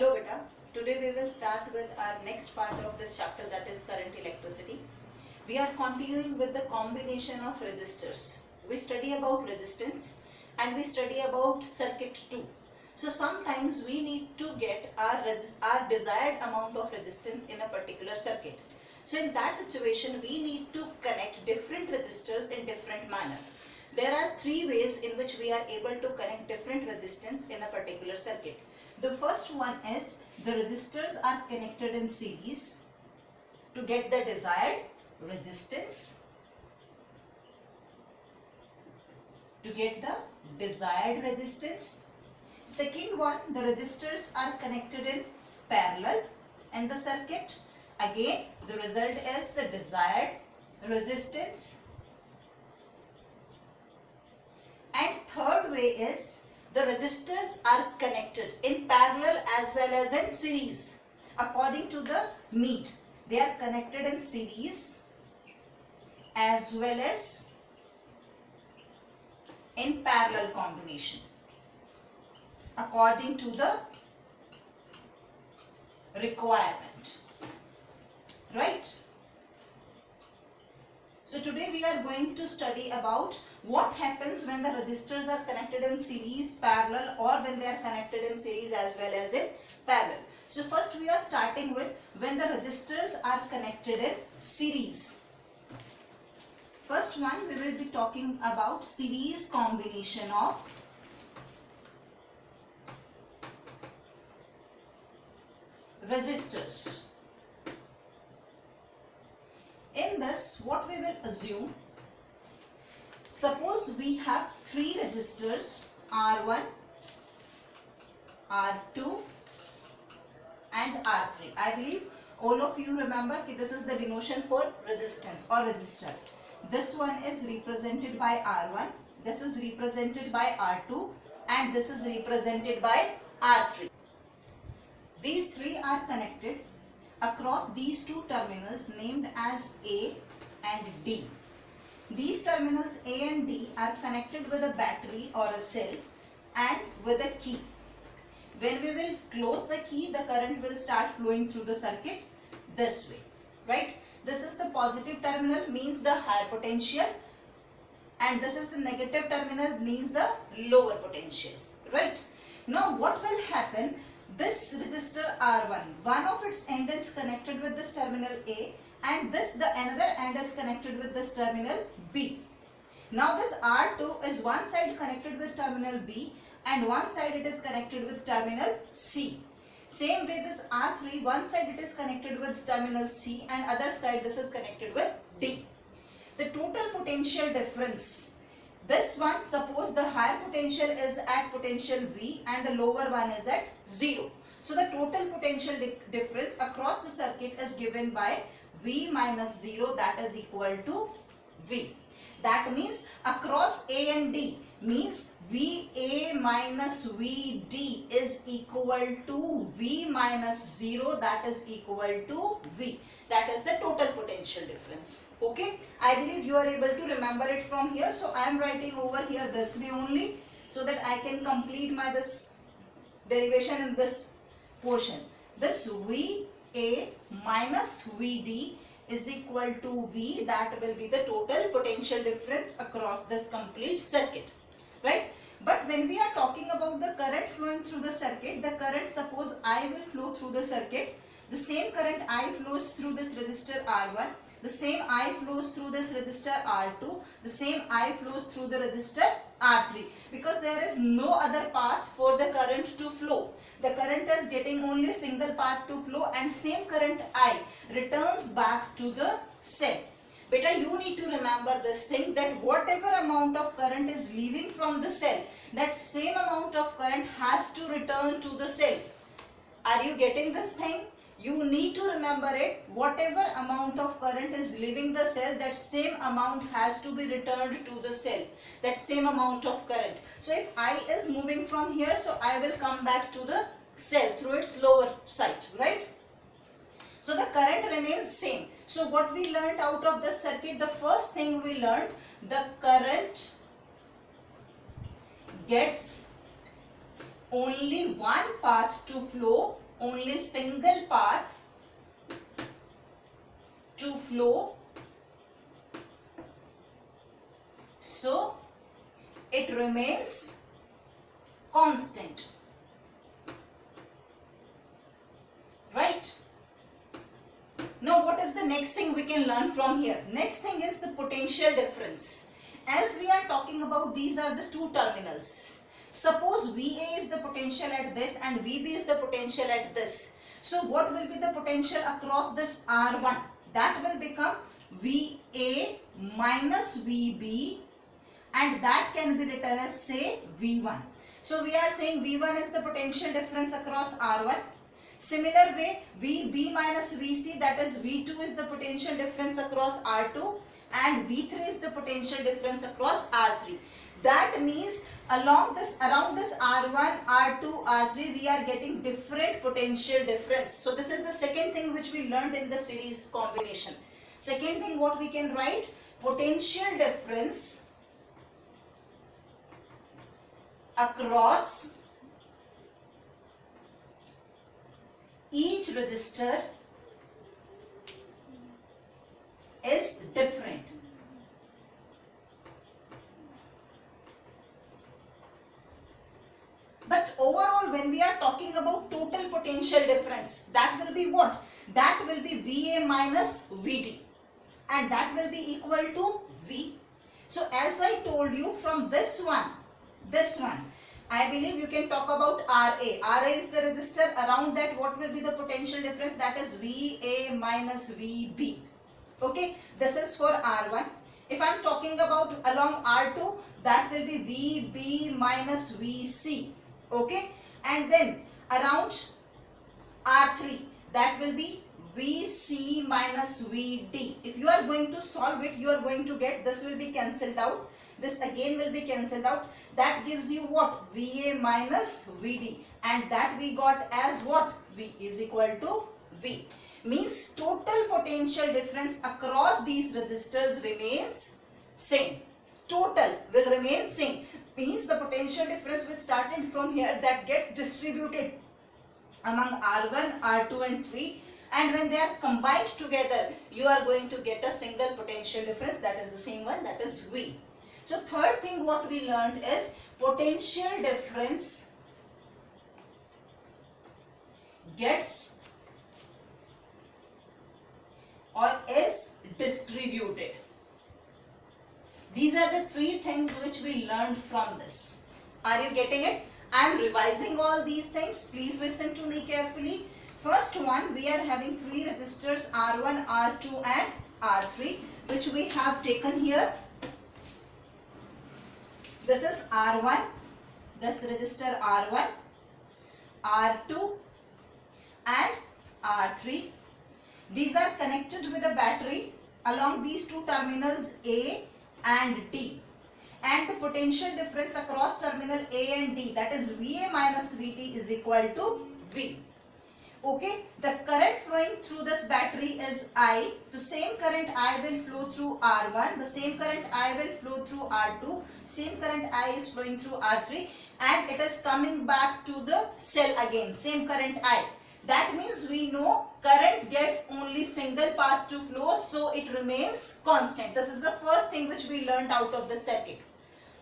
Hello beta, today we will start with our next part of this chapter, that is current electricity. We are continuing with the combination of resistors. We study about resistance and we study about circuit too. So sometimes we need to get our desired amount of resistance in a particular circuit. So in that situation we need to connect different resistors in different manner. There are three ways in which we are able to connect different resistance in a particular circuit. The first one is the resistors are connected in series to get the desired resistance. Second one, the resistors are connected in parallel in the circuit. Again, the result is the desired resistance. And third way is the resistors are connected in parallel as well as in series according to the need. They are connected in series as well as in parallel combination according to the requirement. Right? So today we are going to study about what happens when the resistors are connected in series, parallel, or when they are connected in series as well as in parallel. So first we are starting with when the resistors are connected in series. First one, we will be talking about series combination of resistors. In this, what we will assume, suppose we have three resistors R1, R2 and R3. I believe all of you remember that this is the denotation for resistance or resistor. This one is represented by R1, this is represented by R2 and this is represented by R3. These three are connected across these two terminals named as A and D. These terminals A and D are connected with a battery or a cell and with a key. When we will close the key, the current will start flowing through the circuit this way, right? This is the positive terminal, means the higher potential, and this is the negative terminal, means the lower potential, right? Now what will happen? This resistor R1, one of its end is connected with this terminal A and the another end is connected with this terminal B. Now this R2 is one side connected with terminal B and one side it is connected with terminal C. Same way this R3, one side it is connected with terminal C and other side this is connected with D. The total potential difference, this one, suppose the higher potential is at potential V and the lower one is at 0. So the total potential difference across the circuit is given by V minus 0, that is equal to V. That means across A and D means VA minus VD is equal to V minus 0, that is equal to V. That is the total potential difference. Okay, I believe you are able to remember it from here. So I am writing over here this way only so that I can complete my this derivation in this portion. This VA minus VD is equal to V, that will be the total potential difference across this complete circuit, right? But when we are talking about the current flowing through the circuit, the current, suppose I will flow through the circuit, the same current I flows through this resistor R1, the same I flows through this resistor R2, the same I flows through the resistor R3, because there is no other path for the current to flow. The current is getting only single path to flow and same current I returns back to the cell. Beta, you need to remember this thing, that whatever amount of current is leaving from the cell, that same amount of current has to return to the cell. Are you getting this thing? You need to remember it. Whatever amount of current is leaving the cell, that same amount has to be returned to the cell. That same amount of current. So if I is moving from here, so I will come back to the cell through its lower side, right? So the current remains same. So what we learned out of this circuit, the first thing we learned, the current gets only one path to flow, only single path to flow, so it remains constant. Right? Now what is the next thing we can learn from here? Next thing is the potential difference. As we are talking about, these are the two terminals. Suppose VA is the potential at this and VB is the potential at this. So what will be the potential across this R1? That will become VA minus VB, and that can be written as, say, V1. So we are saying V1 is the potential difference across R1. Similar way, VB minus VC, that is V2, is the potential difference across R2, and V3 is the potential difference across R3. That means around this R1, R2, R3, we are getting different potential difference. So this is the second thing which we learned in the series combination. Second thing what we can write, potential difference across each resistor is different. But overall, when we are talking about total potential difference, that will be what? That will be VA minus VD, and that will be equal to V. So as I told you, from this one, I believe you can talk about RA. RA is the resistor. Around that, what will be the potential difference? That is VA minus VB. Okay, this is for R1. If I am talking about along R2, that will be VB minus VC. Okay, and then around R3, that will be VC minus VD. If you are going to solve it, you are going to get, this will be cancelled out. This again will be cancelled out. That gives you what? VA minus VD. And that we got as what? V is equal to V. Means total potential difference across these resistors remains same. Total will remain same. Means the potential difference which started from here, that gets distributed among R1, R2 and 3. And when they are combined together, you are going to get a single potential difference. That is the same one, that is V. So third thing what we learned is potential difference gets or is distributed. These are the three things which we learned from this. Are you getting it? I am revising all these things. Please listen to me carefully. First one, we are having three resistors R1, R2 and R3, which we have taken here. This is R1, this resistor R1, R2 and R3. These are connected with a battery along these two terminals A and D. And the potential difference across terminal A and D, that is VA minus VD, is equal to V. Okay, the current flowing through this battery is I. The same current I will flow through R1, the same current I will flow through R2, same current I is flowing through R3, and it is coming back to the cell again, same current I. That means we know current gets only single path to flow, so it remains constant. This is the first thing which we learned out of the circuit.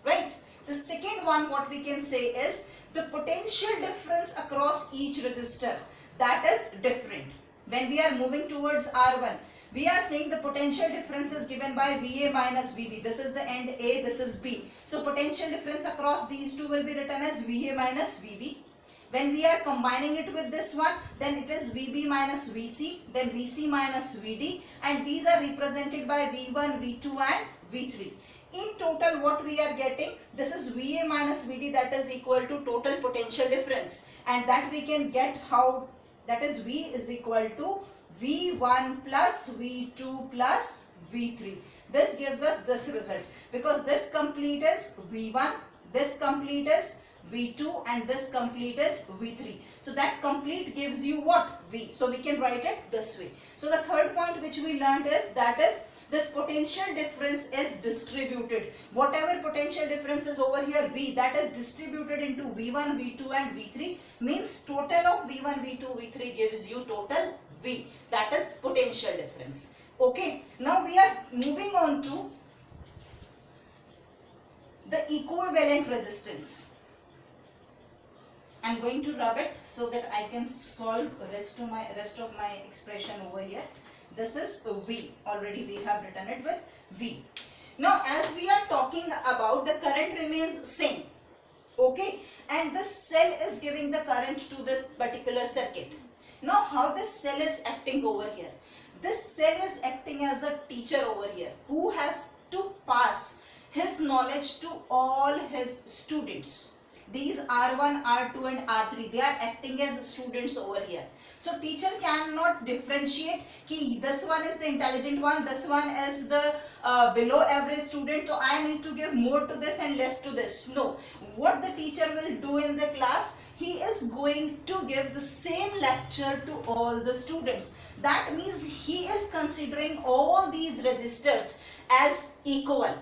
Right? The second one what we can say is the potential difference across each resistor. That is different. When we are moving towards R1, we are saying the potential difference is given by VA minus VB. This is the end A, this is B. So potential difference across these two will be written as VA minus VB. When we are combining it with this one, then it is VB minus VC, then VC minus VD, and these are represented by V1, V2 and V3. In total what we are getting, this is VA minus VD, that is equal to total potential difference, and that we can get how, that is V is equal to V1 plus V2 plus V3. This gives us this result, because this complete is V1, this complete is V2 and this complete is V3. So that complete gives you what? V. So we can write it this way. So the third point which we learned is, that is this potential difference is distributed. Whatever potential difference is over here V, that is distributed into V1, V2 and V3, means total of V1, V2, V3 gives you total V, that is potential difference. Okay, now we are moving on to the equivalent resistance. I am going to rub it so that I can solve the rest of my expression over here. This is V. Already we have written it with V. Now as we are talking about, the current remains same. Okay, and this cell is giving the current to this particular circuit. Now how this cell is acting over here? This cell is acting as a teacher over here who has to pass his knowledge to all his students. These R1, R2 and R3, they are acting as students over here. So teacher cannot differentiate ki this one is the intelligent one, this one is the below average student, so I need to give more to this and less to this. No. What the teacher will do in the class, he is going to give the same lecture to all the students. That means he is considering all these resistors as equal.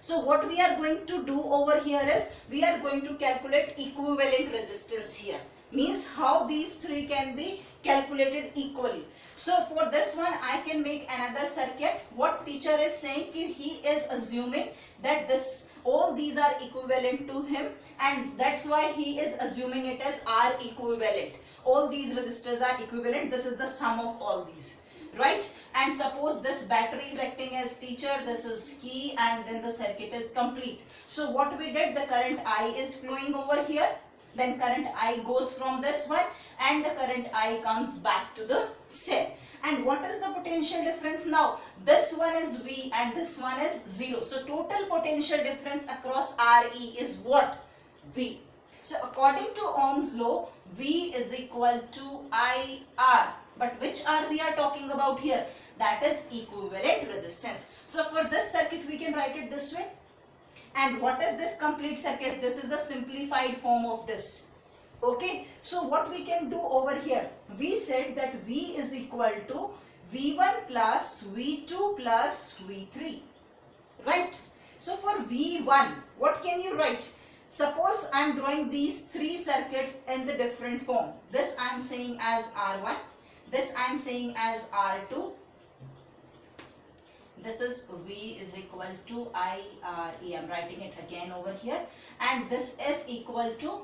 So what we are going to do over here is, we are going to calculate equivalent resistance here. Means how these three can be calculated equally. So for this one I can make another circuit. What teacher is saying, he is assuming that all these are equivalent to him, and that's why he is assuming it as R equivalent. All these resistors are equivalent. This is the sum of all these. Right, and suppose this battery is acting as teacher, this is key, and then the circuit is complete. So what we did, the current I is flowing over here, then current I goes from this one, and the current I comes back to the cell. And what is the potential difference now? This one is V and this one is 0. So total potential difference across RE is what? V. So according to Ohm's law, V is equal to IR. But which R we are talking about here? That is equivalent resistance. So for this circuit we can write it this way. And what is this complete circuit? This is the simplified form of this. Okay. So what we can do over here? We said that V is equal to V1 plus V2 plus V3. Right. So for V1, what can you write? Suppose I am drawing these three circuits in the different form. This I am saying as R1. This I am saying as R2. This is V is equal to IRE. I am writing it again over here. And this is equal to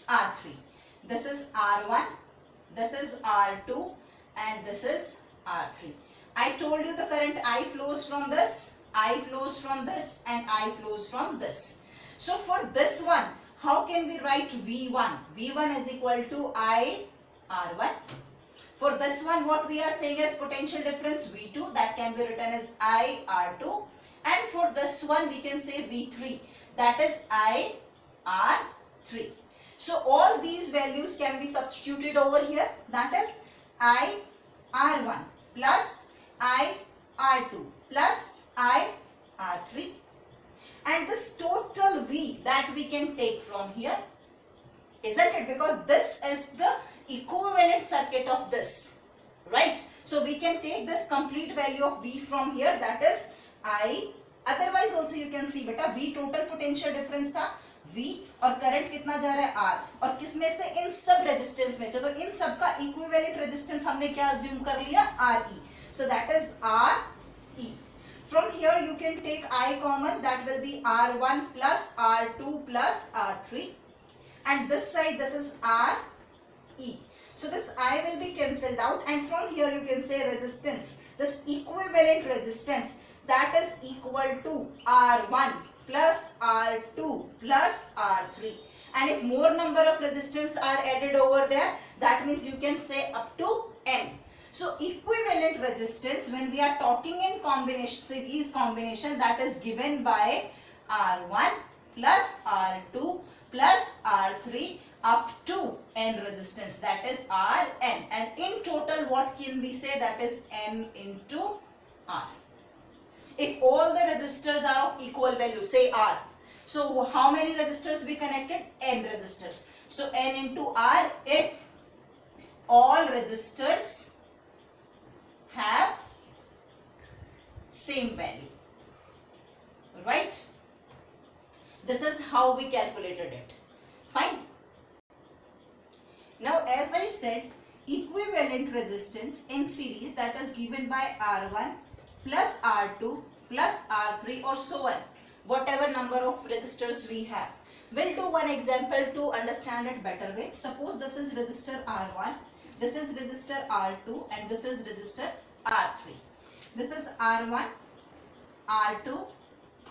R3. This is R1. This is R2. And this is R3. I told you the current I flows from this, I flows from this, and I flows from this. So for this one, how can we write V1? V1 is equal to I R1. For this one, what we are saying is potential difference V2, that can be written as I R2. And for this one, we can say V3, that is I R3. So all these values can be substituted over here, that is I R1 plus I R2 plus I R3. And this total V that we can take from here, isn't it? Because this is the equivalent circuit of this, right? So we can take this complete value of V from here, that is I. Otherwise also you can see beta V total potential difference था V और current कितना जा रहा है R, और किस में से? इन सब resistance में से. तो इन सब का equivalent resistance हमने क्या assume कर लिया? RE. So that is RE. From here you can take I common, that will be R1 plus R2 plus R3, and this side this is RE. So this I will be cancelled out, and from here you can say resistance, this equivalent resistance, that is equal to R1 plus R2 plus R3. And if more number of resistance are added over there, that means you can say up to N. So equivalent resistance, when we are talking in combination, series combination, that is given by R1 plus R2 plus R3 up to N resistance, that is Rn. And in total what can we say? That is N into R. If all the resistors are of equal value, say R. So how many resistors we connected? N resistors. So N into R if all resistors have same value, right? This is how we calculated it. Fine. Now as I said, equivalent resistance in series, that is given by R1 plus R2 plus R3 or so on, whatever number of resistors we have. We'll do one example to understand it better way. Suppose this is resistor R1, this is resistor R2 and this is resistor R3. This is R1, R2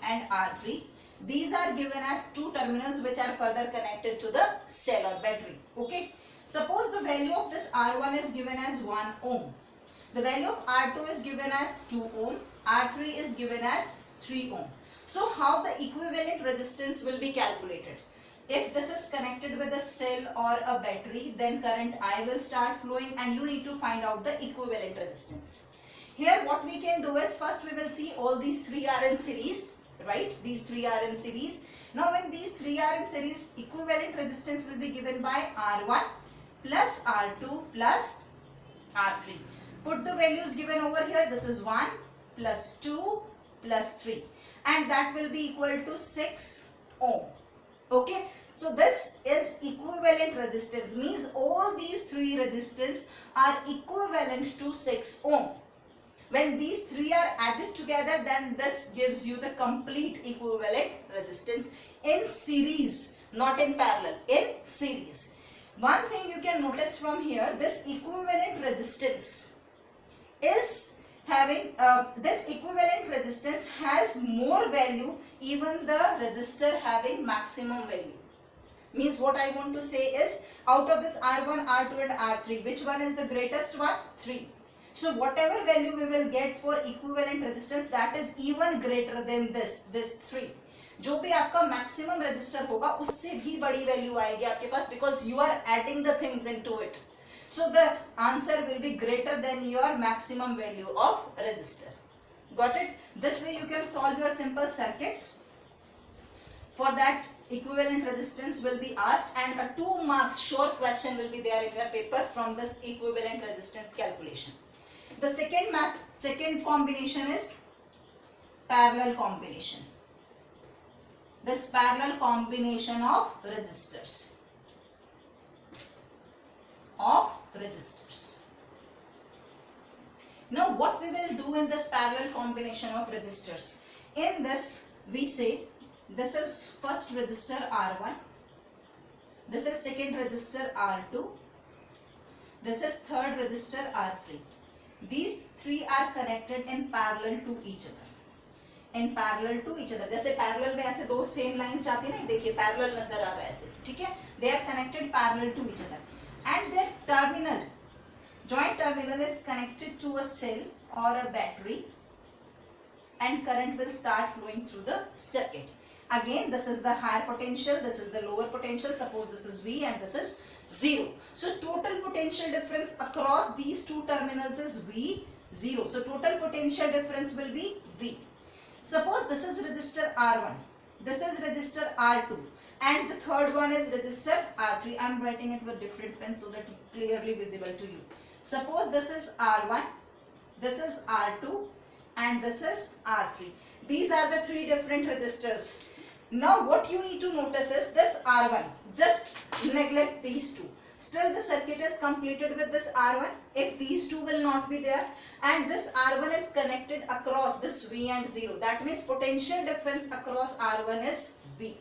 and R3. These are given as two terminals which are further connected to the cell or battery. Okay. Suppose the value of this R1 is given as 1 ohm. The value of R2 is given as 2 ohm. R3 is given as 3 ohm. So how the equivalent resistance will be calculated? If this is connected with a cell or a battery, then current I will start flowing and you need to find out the equivalent resistance. Here what we can do is, first we will see all these three are in series, right? These three are in series. Now when these three are in series, equivalent resistance will be given by R1 plus R2 plus R3. Put the values given over here. This is 1 plus 2 plus 3 and that will be equal to 6 ohm. Okay. So this is equivalent resistance, means all these three resistance are equivalent to 6 ohm. When these three are added together, then this gives you the complete equivalent resistance in series, not in parallel, in series. One thing you can notice from here, this equivalent resistance is having, this equivalent resistance has more value, even the resistor having maximum value. Means what I want to say is, out of this R1, R2 and R3, which one is the greatest one? 3. So whatever value we will get for equivalent resistance, that is even greater than this 3. जो भी आपका maximum resistor होगा उससे भी बड़ी value आएगी आपके पास, because you are adding the things into it. So the answer will be greater than your maximum value of resistor. Got it? This way you can solve your simple circuits. For that, equivalent resistance will be asked and a 2 marks short question will be there in your paper from this equivalent resistance calculation. The second combination is parallel combination. This parallel combination of resistors. Now what we will do in this parallel combination of resistors? In this we say this is first resistor R1, this is second resistor R2, this is third resistor R3. These three are connected in parallel to each other. In parallel to each other. जैसे parallel में ऐसे दो same lines जाती है ना, देखिए parallel नजर आ रहा है ऐसे, ठीक है? They are connected parallel to each other, and their terminal, joint terminal is connected to a cell or a battery, and current will start flowing through the circuit. Again, this is the higher potential, this is the lower potential. Suppose this is V and this is 0. So total potential difference across these two terminals is V, 0. So total potential difference will be V. Suppose this is resistor R1, this is resistor R2 and the third one is resistor R3. I am writing it with different pen so that it is clearly visible to you. Suppose this is R1, this is R2 and this is R3. These are the three different resistors. Now what you need to notice is this R1, just neglect these two. Still the circuit is completed with this R1 if these two will not be there, and this R1 is connected across this V and 0. That means potential difference across R1 is V.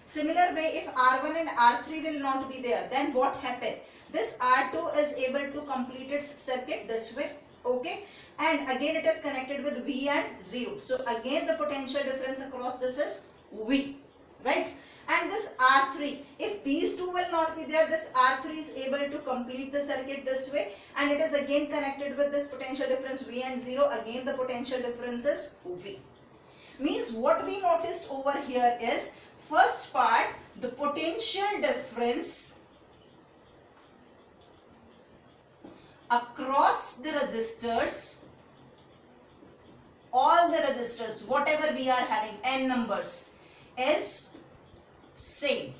Similar way, if R1 and R3 will not be there, then what happened? This R2 is able to complete its circuit this way, okay, and again it is connected with V and 0. So again the potential difference across this is V, right? And this R3, if these two will not be there, this R3 is able to complete the circuit this way, and it is again connected with this potential difference V and 0. Again the potential difference is V. Means what we noticed over here is, first part, the potential difference across the resistors, all the resistors, whatever we are having, n numbers, is same.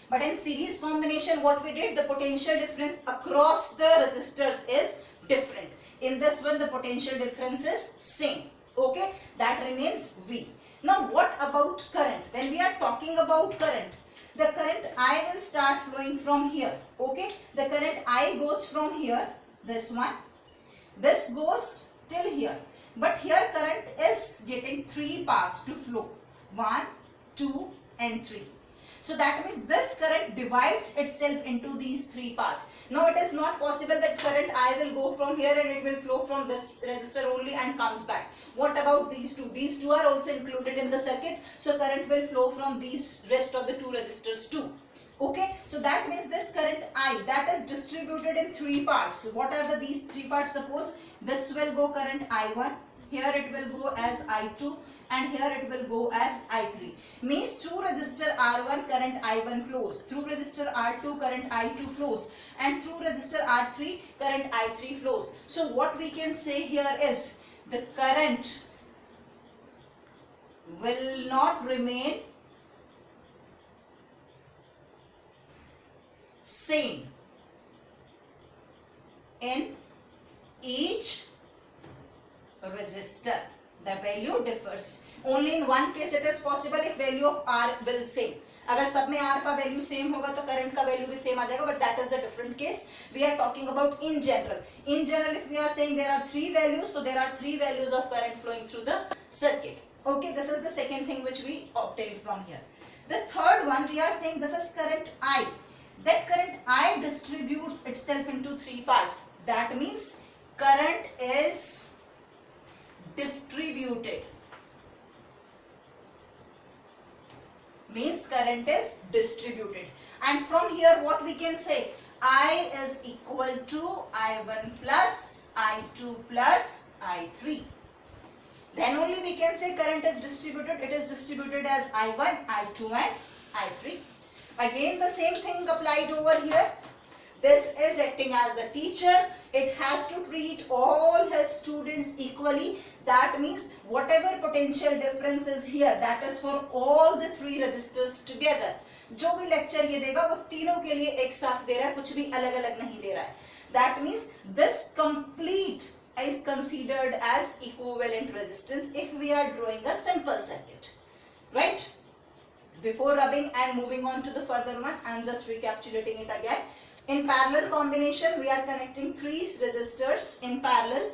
But in series combination, what we did, the potential difference across the resistors is different. In this one, the potential difference is same. Okay, that remains V. Now what about current? When we are talking about current, the current I will start flowing from here. Okay, the current I goes from here, this one, this goes till here, but here current is getting 3 paths to flow, 1, 2 and 3. So that means this current divides itself into these 3 paths. Now it is not possible that current I will go from here and it will flow from this resistor only and comes back. What about these two? These two are also included in the circuit. So current will flow from these rest of the 2 resistors too. Okay, so that means this current I, that is distributed in 3 parts. So what are these 3 parts? Suppose this will go current I1, here it will go as I2 and here it will go as I3. Means through resistor R1 current I1 flows, through resistor R2 current I2 flows, and through resistor R3 current I3 flows. So what we can say here is the current will not remain same in each resistor. The value differs. Only in one case it is possible if value of R will same. अगर सब में R का value same होगा तो current का value भी same आ जाएगा, but that is a different case. We are talking about in general. In general, if we are saying there are 3 values, so there are 3 values of current flowing through the circuit. Okay, this is the second thing which we obtained from here. The third one, we are saying this is current I. That current I distributes itself into 3 parts. That means current is distributed. Means current is distributed. And from here what we can say? I is equal to I1 plus I2 plus I3. Then only we can say current is distributed. It is distributed as I1, I2 and I3. Again the same thing applied over here. This is acting as a teacher. It has to treat all his students equally. That means whatever potential difference is here, that is for all the 3 resistors together. जो भी lecture ये देगा वो तीनों के लिए एक साथ दे रहा है, कुछ भी अलग-अलग नहीं दे रहा है. That means this complete is considered as equivalent resistance if we are drawing a simple circuit, right? Before rubbing and moving on to the further one, I am just recapitulating it again. In parallel combination, we are connecting 3 resistors in parallel.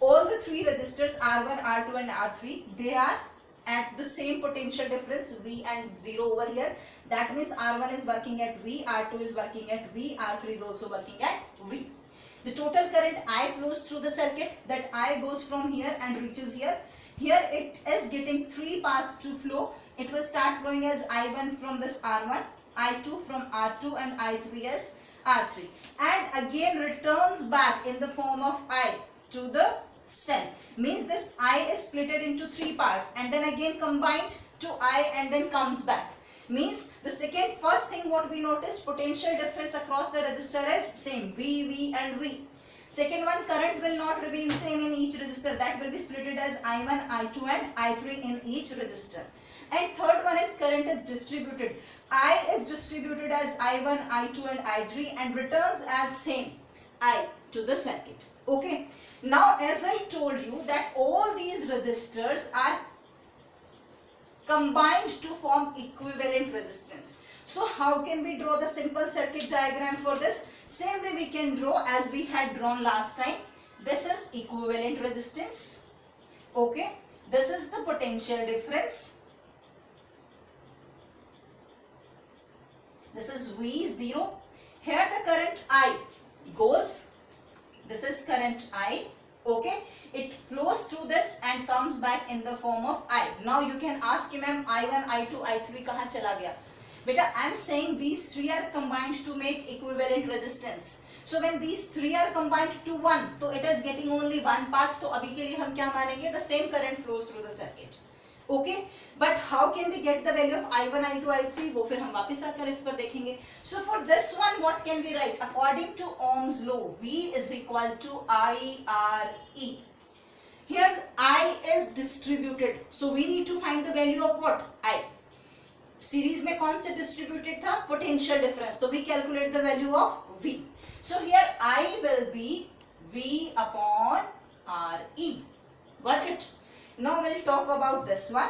All the 3 resistors R1, R2 and R3, they are at the same potential difference V and 0 over here. That means R1 is working at V, R2 is working at V, R3 is also working at V. The total current I flows through the circuit. That I goes from here and reaches here. Here it is getting 3 paths to flow. It will start flowing as I1 from this R1, I2 from R2 and I3 as R3, and again returns back in the form of I to the cell. Means this I is splitted into 3 parts and then again combined to I and then comes back. Means the first thing what we notice, potential difference across the resistor is same, V, V and V. Second one, current will not remain same in each resistor. That will be splitted as I1, I2 and I3 in each resistor. And third one is current is distributed. I is distributed as I1, I2 and I3 and returns as same I to the circuit. Okay. Now as I told you that all these resistors are combined to form equivalent resistance. So how can we draw the simple circuit diagram for this? Same way we can draw as we had drawn last time. This is equivalent resistance. Okay. This is the potential difference. This is V0. Here the current I goes. This is current I. Okay. It flows through this and comes back in the form of I. Now you can ask ma'am I1, I2, I3 kahan chala gaya? Beta, I am saying these 3 are combined to make equivalent resistance. So when these 3 are combined to 1, so it is getting only one path. So abhi ke liye hum kya manenge? The same current flows through the circuit. Okay, but how can we get the value of I1, I2, I3? वो फिर हम वापस आकर इस पर देखेंगे. So for this one, what can we write? According to Ohm's law, V is equal to IRE. Here I is distributed, so we need to find the value of what? I. Series में कौन से distributed था? Potential difference. So we calculate the value of V. So here I will be V upon RE. Got it? Now we'll talk about this one.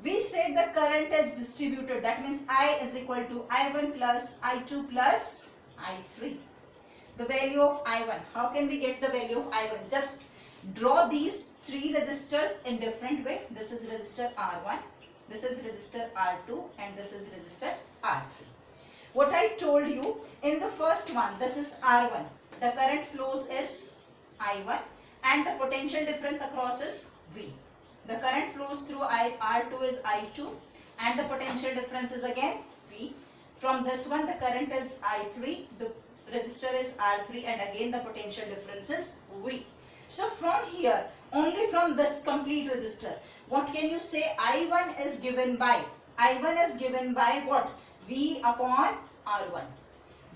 We said the current is distributed. That means I is equal to I1 plus I2 plus I3. The value of I1. How can we get the value of I1? Just draw these three resistors in different way. This is resistor R1, this is resistor R2, and this is resistor R3. What I told you in the first one, this is R1. The current flows is I1 and the potential difference across is V. The current flows through R2 is I2 and the potential difference is again V. From this one, the current is I3, the resistor is R3, and again the potential difference is V. So from here, only from this complete resistor, what can you say? I1 is given by what? V upon R1.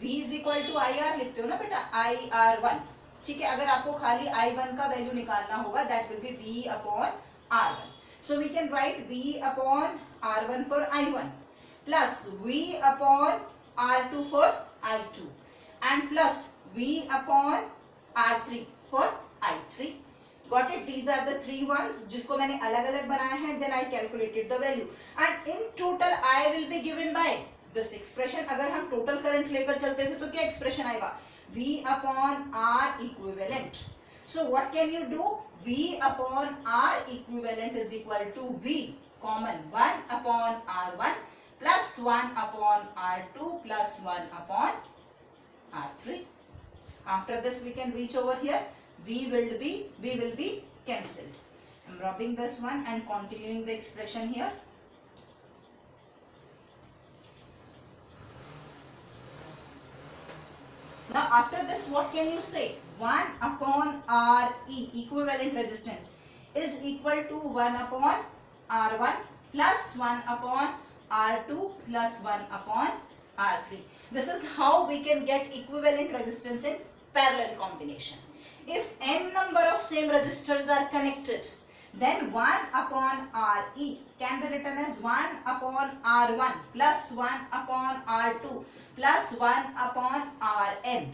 V is equal to IR लिखते हो ना बेटा, IR1. ठीक है, अगर आपको खाली I1 का वैल्यू निकालना होगा, that will be V upon R1. So we can write V upon R1 for I1 plus V upon R2 for I2 and plus V upon R3 for I3. Got it? These are the three ones जिसको मैंने अलग अलग बनाया है. Then I calculated the value and in total I will be given by this expression. अगर हम total current लेकर चलते थे तो क्या expression आएगा? V upon R equivalent. So what can you do? V upon R equivalent is equal to V common 1 upon R1 plus 1 upon R2 plus 1 upon R3. After this we can reach over here. V will be cancelled. I'm rubbing this one and continuing the expression here. Now after this what can you say? 1 upon Re equivalent resistance is equal to 1 upon R1 plus 1 upon R2 plus 1 upon R3. This is how we can get equivalent resistance in parallel combination. If n number of same resistors are connected, then 1 upon Re can be written as 1 upon R1 plus 1 upon R2 plus 1 upon Rn.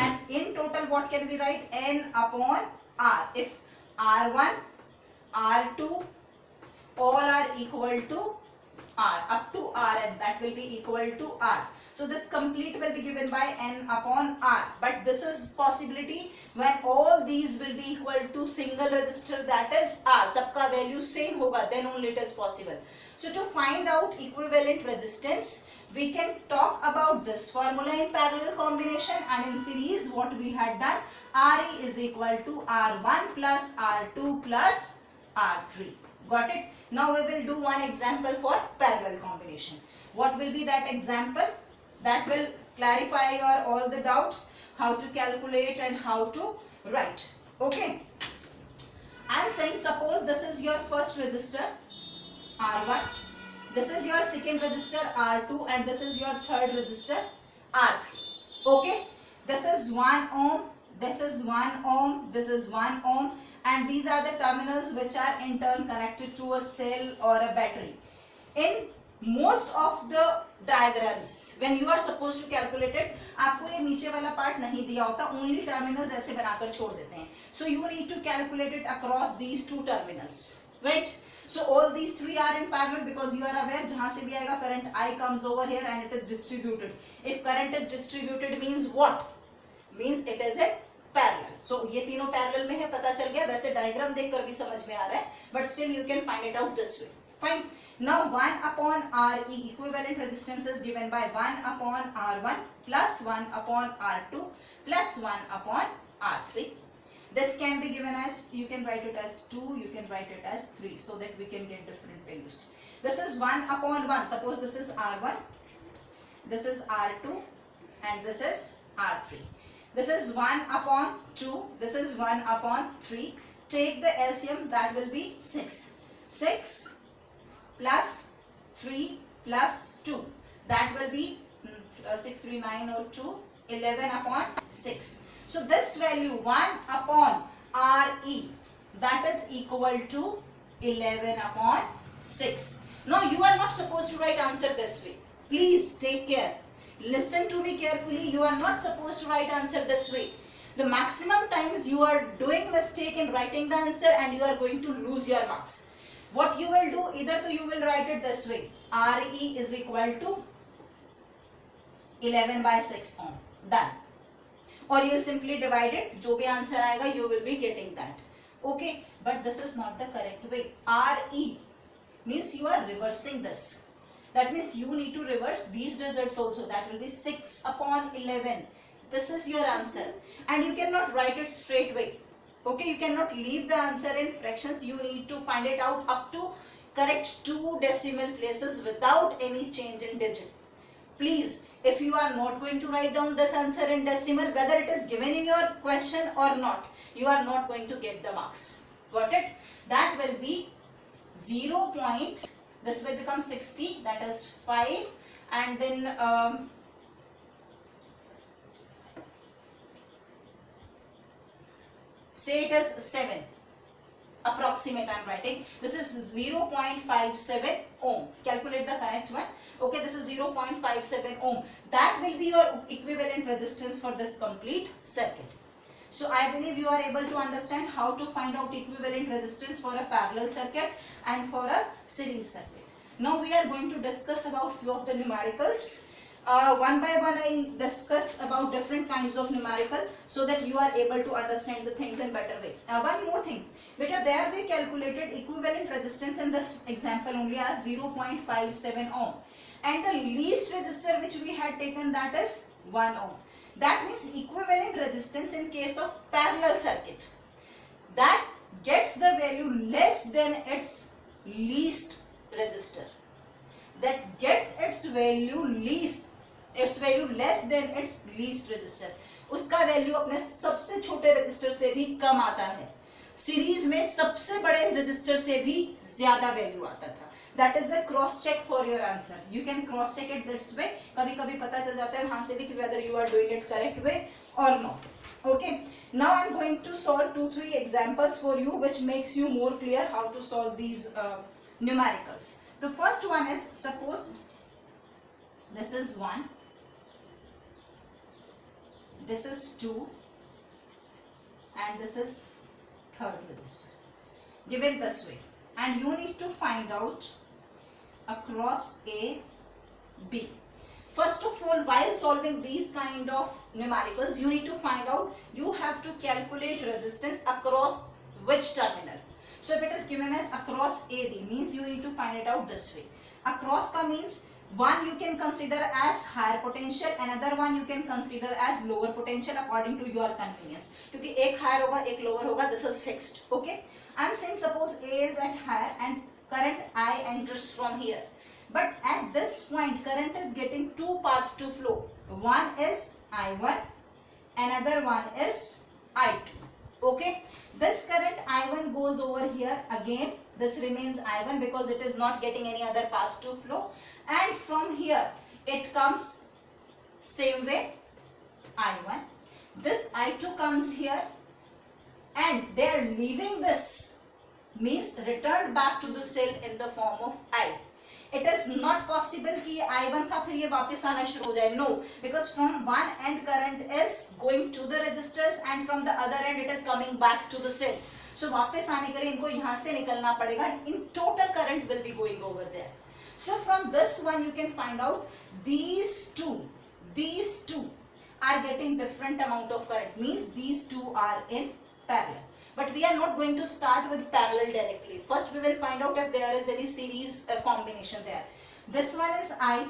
And in total what can we write? N upon R. If R1, R2 all are equal to R up to Rn, that will be equal to R. So this complete will be given by N upon R. But this is possibility when all these will be equal to single resistor, that is R. Sabka value same hoga, then only it is possible. So to find out equivalent resistance, we can talk about this formula in parallel combination, and in series what we had done, Re is equal to R1 plus R2 plus R3. Got it? Now we will do one example for parallel combination. What will be that example? That will clarify your all the doubts, how to calculate and how to write. Okay. I am saying suppose this is your first resistor R1. This is your second resistor R2 and this is your third resistor R3. Okay. This is 1 ohm. This is 1 ohm. This is 1 ohm. And these are the terminals which are in turn connected to a cell or a battery. In most of the diagrams, when you are supposed to calculate it, आपको ये नीचे वाला part नहीं दिया होता, only terminals ऐसे बनाकर छोड़ देते हैं. So you need to calculate it across these two terminals, right? So all these three are in parallel because you are aware जहाँ से भी आएगा current I comes over here and it is distributed. If current is distributed means what? Means it is in parallel. So ये तीनों parallel में है, पता चल गया. वैसे diagram देखकर भी समझ में आ रहा है, but still you can find it out this way. Fine. Now 1 upon Re equivalent resistance is given by 1 upon R1 plus 1 upon R2 plus 1 upon R3. This can be given as, you can write it as 2, you can write it as 3, so that we can get different values. This is 1 upon 1. Suppose this is R1, this is R2 and this is R3. This is 1 upon 2, this is 1 upon 3. Take the LCM, that will be 6. 6 plus 3 plus 2, that will be 6, 3, 9 or 2, 11 upon 6. So this value 1 upon Re, that is equal to 11 upon 6. Now you are not supposed to write answer this way. Please take care. Listen to me carefully. You are not supposed to write answer this way. The maximum times you are doing mistake in writing the answer and you are going to lose your marks. What you will do, either you will write it this way, RE is equal to 11 by 6 ohm, done. Or you simply divide it, जो भी answer आएगा you will be getting that. Okay, but this is not the correct way. RE means you are reversing this. That means you need to reverse these results also. That will be 6 upon 11. This is your answer. And you cannot write it straight away. Okay, you cannot leave the answer in fractions. You need to find it out up to correct 2 decimal places without any change in digit. Please, if you are not going to write down this answer in decimal, whether it is given in your question or not, you are not going to get the marks. Got it? That will be 0. This will become 60, that is 5, and then say it is 7. Approximate I am writing. This is 0.57 ohm. Calculate the correct one. Okay, this is 0.57 ohm. That will be your equivalent resistance for this complete circuit. So I believe you are able to understand how to find out equivalent resistance for a parallel circuit and for a series circuit. Now we are going to discuss about few of the numericals. One by one I discuss about different kinds of numerical so that you are able to understand the things in better way. One more thing, beta, there we calculated equivalent resistance in this example only as 0.57 ohm, and the least resistor which we had taken, that is 1 ohm. That means equivalent resistance in case of parallel circuit, that gets the value less than its least resistor, that gets its value less than its least resistor. उसका value अपने सबसे छोटे register से भी कम आता है, series में सबसे बड़े रजिस्टर से भी ज्यादा वैल्यू आता था. That is a cross check for your answer. You can cross check it this way. कभी कभी पता चल जाता है वहां से भी कि whether you are doing it correct way or not. Okay. Now I am going to solve 2-3 examples for you, which makes you more clear how to solve these numericals. The first one is, suppose this is 1, this is 2, and this is third resistor, given this way, and you need to find out across A, B. First of all, while solving these kind of numericals, you need to find out, you have to calculate resistance across which terminal. So if it is given as across AB, means you need to find it out this way. Across ka means one you can consider as higher potential, another one you can consider as lower potential according to your convenience. क्योंकि एक higher होगा एक lower होगा, this is fixed. Okay, I am saying suppose A is at higher and current I enters from here, but at this point current is getting two paths to flow. One is I1, another one is I2. Okay, this current I1 goes over here, again this remains I1 because it is not getting any other path to flow, and from here it comes same way I1, this I2 comes here, and they are leaving this, means returned back to the cell in the form of I. It is not possible कि I1 का फिर ये वापस आना शुरू हो जाए. No, because from one end current is going to the resistors and from the other end it is coming back to the cell. So वापस आने के लिए इनको यहाँ से निकलना पड़ेगा. In total current will be going over there. So from this one you can find out these two are getting different amount of current. Means these two are in parallel. But we are not going to start with parallel directly. First we will find out if there is any series combination there. This one is I,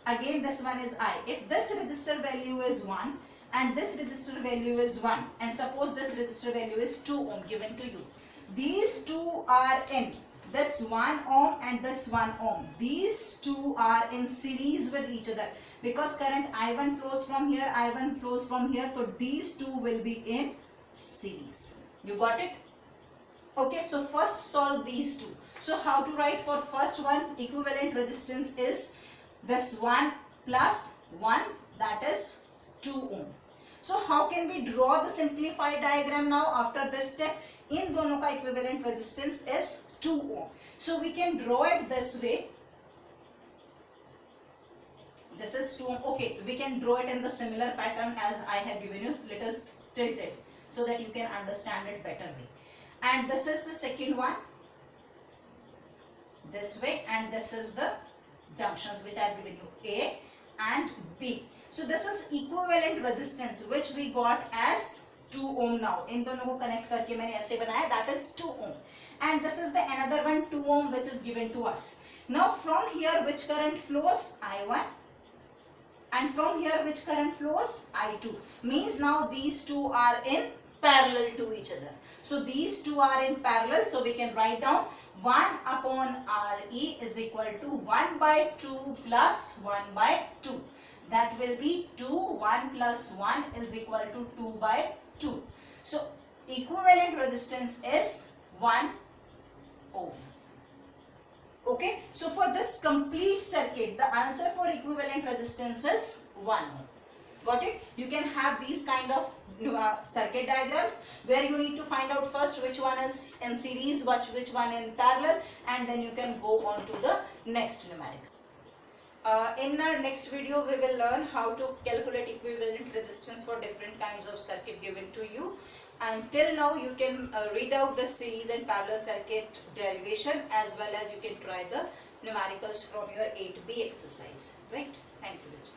again this one is I. If this resistor value is 1 and this resistor value is 1, and suppose this resistor value is 2 ohm given to you, these two are in, this 1 ohm and this 1 ohm, these two are in series with each other because current I1 flows from here, I1 flows from here, so these two will be in series. You got it? Okay, so first solve these two. So how to write for first one? Equivalent resistance is this 1 plus 1, that is 2 ohm. So how can we draw the simplified diagram now after this step? In दोनों का equivalent resistance is 2 ohm. So we can draw it this way. This is 2 ohm. Okay, we can draw it in the similar pattern as I have given you, little tilted, so that you can understand it better way. And this is the second one, this way, and this is the junctions which I have given you, A and B. So this is equivalent resistance which we got as 2 ohm now. इन दोनों को connect करके मैंने ऐसे बनाया, that is 2 ohm. And this is the another one, 2 ohm, which is given to us. Now from here which current flows? I1. And from here which current flows? I2. Means now these two are in parallel to each other. So these two are in parallel. So we can write down 1 upon Re is equal to 1 by 2 plus 1 by 2. That will be 2. 1 plus 1 is equal to 2 by 2. So equivalent resistance is 1 ohm. Okay, so for this complete circuit, the answer for equivalent resistance is 1 ohm. Got it? You can have these kind of circuit diagrams where you need to find out first which one is in series, which one in parallel, and then you can go on to the next numeric. In our next video, we will learn how to calculate equivalent resistance for different kinds of circuit given to you. Until now, you can read out the series and parallel circuit derivation, as well as you can try the numericals from your 8B exercise. Right? Thank you.